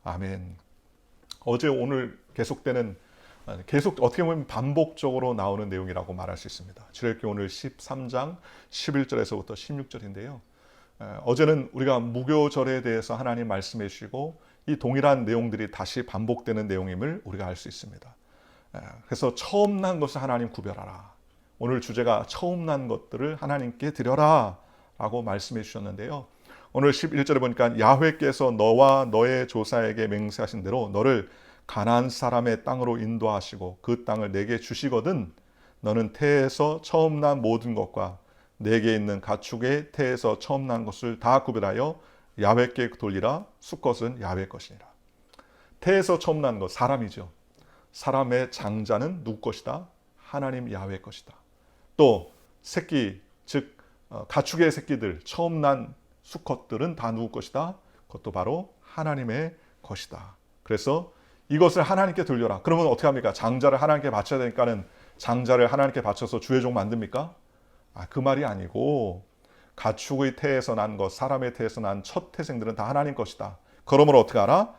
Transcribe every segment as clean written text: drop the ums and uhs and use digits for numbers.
아멘. 어제 오늘 계속 어떻게 보면 반복적으로 나오는 내용이라고 말할 수 있습니다. 출애굽기 오늘 13장 11절에서부터 16절인데요. 어제는 우리가 무교절에 대해서 하나님 말씀해 주시고 이 동일한 내용들이 다시 반복되는 내용임을 우리가 알 수 있습니다. 그래서 처음 난 것을 하나님 구별하라. 오늘 주제가 처음 난 것들을 하나님께 드려라 라고 말씀해 주셨는데요. 오늘 11절에 보니까 야훼께서 너와 너의 조사에게 맹세하신 대로 너를 가나안 사람의 땅으로 인도하시고 그 땅을 내게 주시거든 너는 태에서 처음 난 모든 것과 내게 있는 가축의 태에서 처음 난 것을 다 구별하여 야훼께 돌리라. 수컷은 야훼 것이니라. 태에서 처음 난 것, 사람이죠. 사람의 장자는 누구 것이다? 하나님 야훼 것이다. 또 새끼, 즉 가축의 새끼들, 처음 난 수컷들은 다 누구 것이다? 그것도 바로 하나님의 것이다. 그래서 이것을 하나님께 돌려라. 그러면 어떻게 합니까? 장자를 하나님께 바쳐야 되니까는 장자를 하나님께 바쳐서 주의 종 만듭니까? 그 말이 아니고 가축의 태에서 난 것, 사람의 태에서 난 첫 태생들은 다 하나님 것이다. 그러므로 어떻게 하라?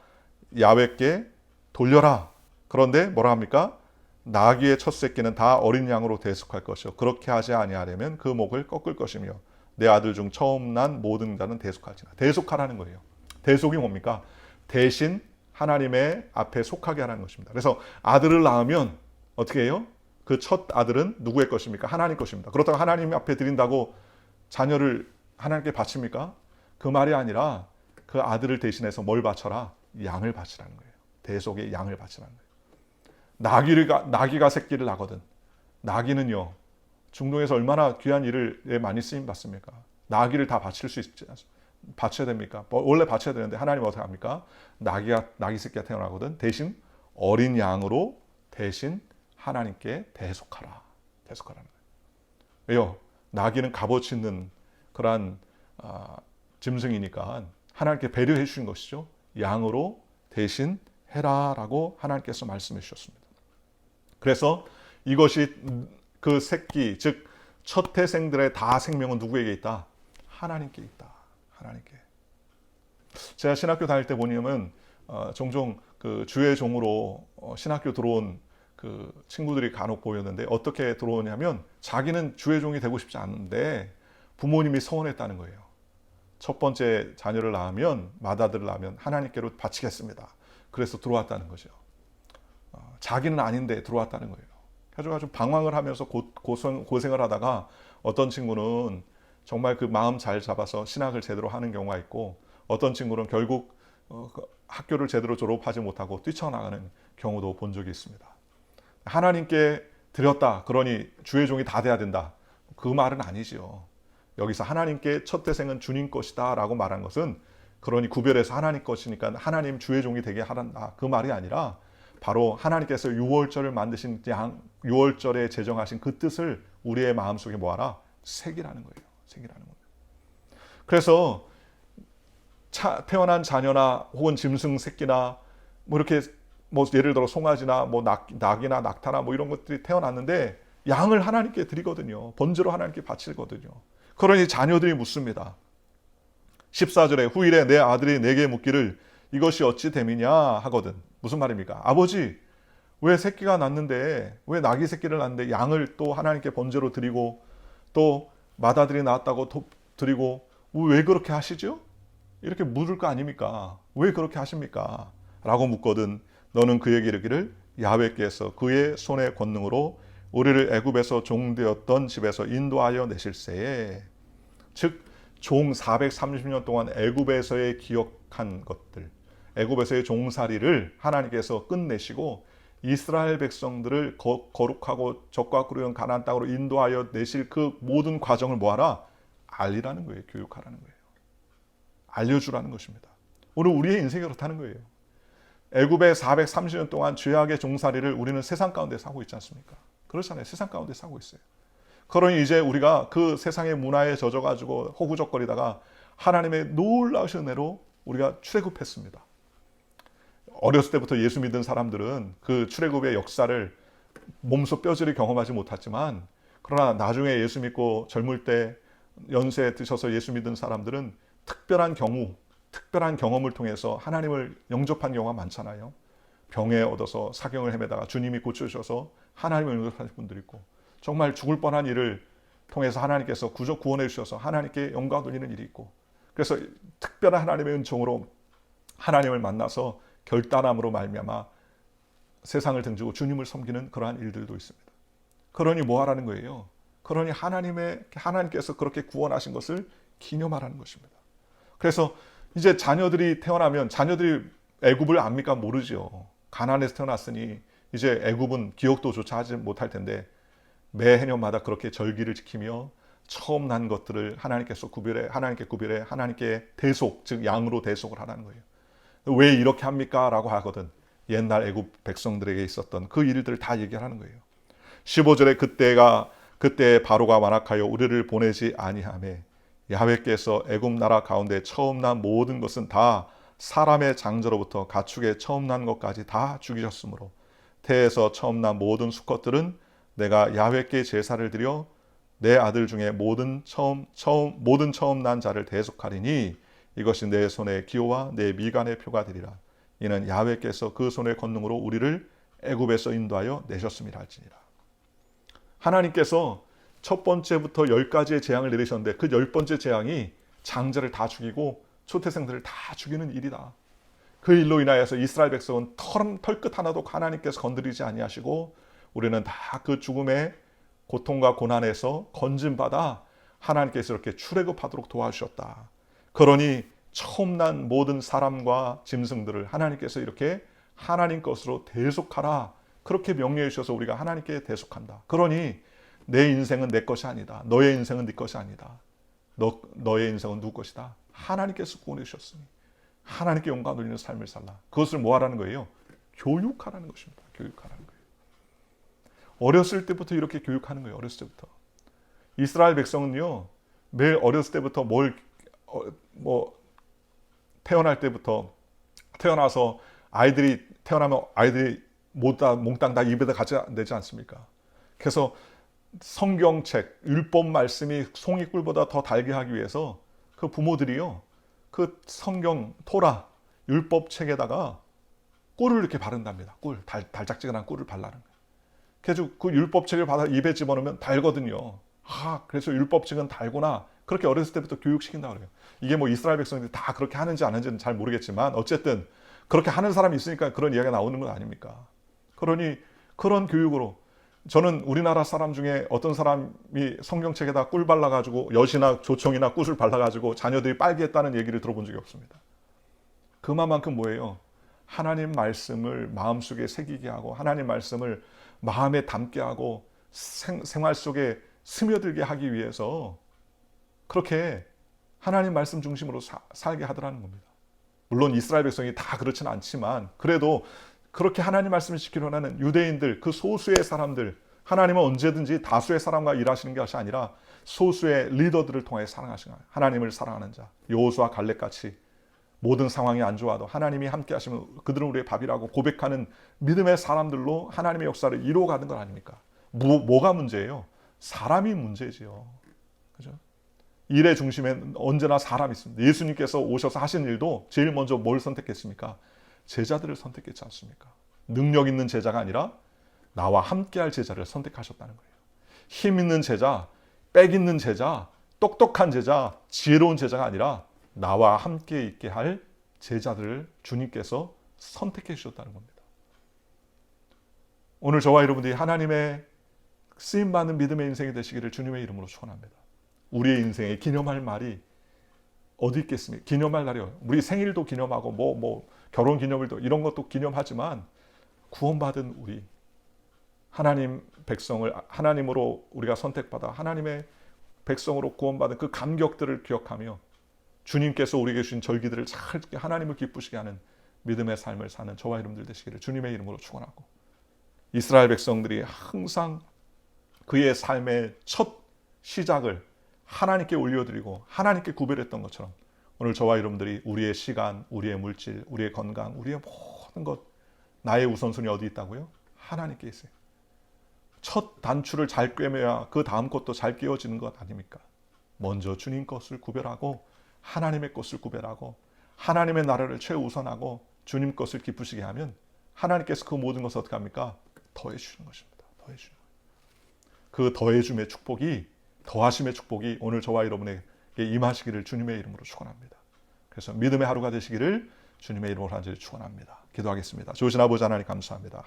야훼께 돌려라. 그런데 뭐라 합니까? 나귀의 첫 새끼는 다 어린 양으로 대속할 것이요 그렇게 하지 아니하려면 그 목을 꺾을 것이며 내 아들 중 처음 난 모든 자는 대속할지나. 대속하라는 거예요. 대속이 뭡니까? 대신 하나님의 앞에 속하게 하라는 것입니다. 그래서 아들을 낳으면 어떻게 해요? 그 첫 아들은 누구의 것입니까? 하나님 것입니다. 그렇다고 하나님 앞에 드린다고 자녀를 하나님께 바칩니까? 그 말이 아니라 그 아들을 대신해서 뭘 바쳐라? 양을 바치라는 거예요. 대속의 양을 바치라는 거예요. 나귀가 새끼를 낳거든. 나귀는요, 중동에서 얼마나 귀한 일에 많이 쓰임 받습니까? 나귀를 다 바칠 수 있지 않습니까? 바쳐야 됩니까? 원래 바쳐야 되는데 하나님 어떻게 합니까? 나귀 새끼가 태어나거든. 대신 어린 양으로 대신 하나님께 대속하라. 대속하라는 거예요. 왜요? 나귀는 값어치 있는 그러한 짐승이니까 하나님께 배려해 주신 것이죠. 양으로 대신 해라라고 하나님께서 말씀해 주셨습니다. 그래서 이것이 그 새끼, 즉 첫 태생들의 다 생명은 누구에게 있다? 하나님께 있다. 하나님께. 제가 신학교 다닐 때 보면 종종 그 주의 종으로 신학교 들어온 그 친구들이 간혹 보였는데 어떻게 들어오냐면 자기는 주의 종이 되고 싶지 않은데 부모님이 서원했다는 거예요. 첫 번째 자녀를 낳으면 맏아들을 낳으면 하나님께로 바치겠습니다. 그래서 들어왔다는 거죠. 자기는 아닌데 들어왔다는 거예요. 아주 방황을 하면서 고생을 하다가 어떤 친구는 정말 그 마음 잘 잡아서 신학을 제대로 하는 경우가 있고 어떤 친구는 결국 학교를 제대로 졸업하지 못하고 뛰쳐나가는 경우도 본 적이 있습니다. 하나님께 드렸다. 그러니 주의 종이 다 돼야 된다. 그 말은 아니지요. 여기서 하나님께 첫 태생은 주님 것이다 라고 말한 것은 그러니 구별해서 하나님 것이니까 하나님 주의 종이 되게 하란다. 그 말이 아니라 바로 하나님께서 유월절을 만드신 유월절에 제정하신 그 뜻을 우리의 마음속에 모아라. 새기라는 거예요. 새기라는 거예요. 그래서 태어난 자녀나 혹은 짐승 새끼나 뭐 이렇게 뭐 예를 들어 송아지나 뭐 낙이나 낙타나 뭐 이런 것들이 태어났는데 양을 하나님께 드리거든요. 번제로 하나님께 바치거든요. 그러니 자녀들이 묻습니다. 14절에 후일에 내 아들이 내게 묻기를 이것이 어찌 됨이냐 하거든. 무슨 말입니까? 아버지, 왜 새끼가 낳는데 왜 낙이 새끼를 낳는데 양을 또 하나님께 번제로 드리고 또 맏아들이 낳았다고 드리고 왜 그렇게 하시죠? 이렇게 물을 거 아닙니까? 왜 그렇게 하십니까? 라고 묻거든. 너는 그에게 이르기를 야훼께서 그의 손의 권능으로 우리를 애굽에서 종되었던 집에서 인도하여 내실세에, 즉 종 430년 동안 애굽에서의 기억한 것들, 애굽에서의 종살이를 하나님께서 끝내시고 이스라엘 백성들을 거룩하고 적과 꾸르는 가나안 땅으로 인도하여 내실 그 모든 과정을 뭐하라? 알리라는 거예요. 교육하라는 거예요. 알려주라는 것입니다. 오늘 우리의 인생이 그렇다는 거예요. 애굽의 430년 동안 죄악의 종살이를 우리는 세상 가운데 사고 있지 않습니까? 그렇잖아요. 세상 가운데 사고 있어요. 그러니 이제 우리가 그 세상의 문화에 젖어가지고 허구적거리다가 하나님의 놀라우신 은혜로 우리가 출애굽했습니다. 어렸을 때부터 예수 믿은 사람들은 그 출애굽의 역사를 몸소 뼈저리 경험하지 못했지만 그러나 나중에 예수 믿고 젊을 때 연세 드셔서 예수 믿은 사람들은 특별한 경우 특별한 경험을 통해서 하나님을 영접한 경우가 많잖아요. 병에 얻어서 사경을 헤매다가 주님이 고쳐주셔서 하나님을 영접하신 분들이 있고, 정말 죽을 뻔한 일을 통해서 하나님께서 구원해 주셔서 하나님께 영광 돌리는 일이 있고, 그래서 특별한 하나님의 은총으로 하나님을 만나서 결단함으로 말미암아 세상을 등지고 주님을 섬기는 그러한 일들도 있습니다. 그러니 뭐 하라는 거예요? 그러니 하나님께서 그렇게 구원하신 것을 기념하라는 것입니다. 그래서 이제 자녀들이 태어나면, 자녀들이 애굽을 압니까? 모르죠. 가나안에서 태어났으니 이제 애굽은 기억도조차 하지 못할 텐데, 매 해년마다 그렇게 절기를 지키며 처음 난 것들을 하나님께 구별해 하나님께 대속, 즉 양으로 대속을 하라는 거예요. 왜 이렇게 합니까? 라고 하거든. 옛날 애굽 백성들에게 있었던 그 일들을 다 얘기하는 거예요. 15절에 그때 바로가 완악하여 우리를 보내지 아니하매 야훼께서 애굽 나라 가운데 처음 난 모든 것은 다 사람의 장저로부터 가축의 처음 난 것까지 다 죽이셨으므로 태에서 처음 난 모든 수컷들은 내가 야훼께 제사를 드려 내 아들 중에 모든 처음 난 자를 대속하리니 이것이 내 손의 기호와 내 미간의 표가 되리라. 이는 야훼께서 그 손의 권능으로 우리를 애굽에서 인도하여 내셨음이라 할지니라. 하나님께서 첫 번째부터 10가지의 재앙을 내리셨는데 그 10번째 재앙이 장자를 다 죽이고 초태생들을 다 죽이는 일이다. 그 일로 인하여서 이스라엘 백성은 털끝 하나도 하나님께서 건드리지 아니하시고 우리는 다 그 죽음의 고통과 고난에서 건진받아 하나님께서 이렇게 출애굽하도록 도와주셨다. 그러니 처음 난 모든 사람과 짐승들을 하나님께서 이렇게 하나님 것으로 대속하라. 그렇게 명령해 주셔서 우리가 하나님께 대속한다. 그러니 내 인생은 내 것이 아니다. 너의 인생은 네 것이 아니다. 너의 인생은 누구 것이다? 하나님께서 구원해 주셨으니 하나님께 영광 돌리는 삶을 살라. 그것을 뭐 하라는 거예요? 교육하라는 것입니다. 교육하라는 거예요. 어렸을 때부터 이렇게 교육하는 거예요. 어렸을 때부터. 이스라엘 백성은요, 매일 어렸을 때부터 태어날 때부터 태어나서 태어나면 아이들이 몽땅 다 입에다 가져야 되지 않습니까? 그래서 성경책, 율법 말씀이 송이꿀보다 더 달게 하기 위해서 그 부모들이요, 그 성경, 토라, 율법 책에다가 꿀을 이렇게 바른답니다. 달짝지근한 꿀을 발라는 거예요. 그래서 그 율법책을 받아 입에 집어넣으면 달거든요. 그래서 율법책은 달구나. 그렇게 어렸을 때부터 교육시킨다고 그래요. 이게 뭐 이스라엘 백성들이 다 그렇게 하는지 안 하는지는 잘 모르겠지만 어쨌든 그렇게 하는 사람이 있으니까 그런 이야기가 나오는 건 아닙니까? 그러니 그런 교육으로 저는 우리나라 사람 중에 어떤 사람이 성경책에다 꿀 발라가지고 엿이나 조청이나 꿀을 발라가지고 자녀들이 빨게 했다는 얘기를 들어본 적이 없습니다. 그만큼 뭐예요? 하나님 말씀을 마음속에 새기게 하고 하나님 말씀을 마음에 담게 하고 생활 속에 스며들게 하기 위해서 그렇게 하나님 말씀 중심으로 살게 하더라는 겁니다. 물론 이스라엘 백성이 다 그렇지는 않지만 그래도 그렇게 하나님 말씀을 지키려고 하는 유대인들, 그 소수의 사람들, 하나님은 언제든지 다수의 사람과 일하시는 것이 아니라 소수의 리더들을 통해 사랑하시는 거예요. 하나님을 사랑하는 자, 여호수아 갈렙같이 모든 상황이 안 좋아도 하나님이 함께 하시면 그들은 우리의 밥이라고 고백하는 믿음의 사람들로 하나님의 역사를 이루어가는 것 아닙니까? 뭐가 문제예요? 사람이 문제지요. 그죠? 일의 중심엔 언제나 사람이 있습니다. 예수님께서 오셔서 하신 일도 제일 먼저 뭘 선택했습니까? 제자들을 선택했지 않습니까? 능력 있는 제자가 아니라 나와 함께할 제자를 선택하셨다는 거예요. 힘 있는 제자, 빽 있는 제자, 똑똑한 제자, 지혜로운 제자가 아니라 나와 함께 있게 할 제자들을 주님께서 선택해 주셨다는 겁니다. 오늘 저와 여러분들이 하나님의 쓰임받는 믿음의 인생이 되시기를 주님의 이름으로 축원합니다. 우리의 인생에 기념할 말이 어디 있겠습니까? 기념할 날이요. 우리 생일도 기념하고 결혼 기념일도 이런 것도 기념하지만 구원받은 우리 하나님 백성을 하나님으로 우리가 선택받아 하나님의 백성으로 구원받은 그 감격들을 기억하며 주님께서 우리에게 주신 절기들을 잘 하나님을 기쁘시게 하는 믿음의 삶을 사는 저와 여러분들 되시기를 주님의 이름으로 축원하고 이스라엘 백성들이 항상 그의 삶의 첫 시작을 하나님께 올려드리고 하나님께 구별했던 것처럼 오늘 저와 여러분들이 우리의 시간, 우리의 물질, 우리의 건강, 우리의 모든 것 나의 우선순위 어디 있다고요? 하나님께 있어요. 첫 단추를 잘 꿰매야 그 다음 것도 잘 끼워지는 것 아닙니까? 먼저 주님 것을 구별하고 하나님의 것을 구별하고 하나님의 나라를 최우선하고 주님 것을 기쁘시게 하면 하나님께서 그 모든 것을 어떻게 합니까? 더해 주시는 것입니다. 더해 주시는 거예요. 그 더해 줌의 축복이, 더하심의 축복이 오늘 저와 여러분에게 임하시기를 주님의 이름으로 축원합니다. 그래서 믿음의 하루가 되시기를 주님의 이름으로 간절히 축원합니다. 기도하겠습니다. 좋으신 아버지 하나님 감사합니다.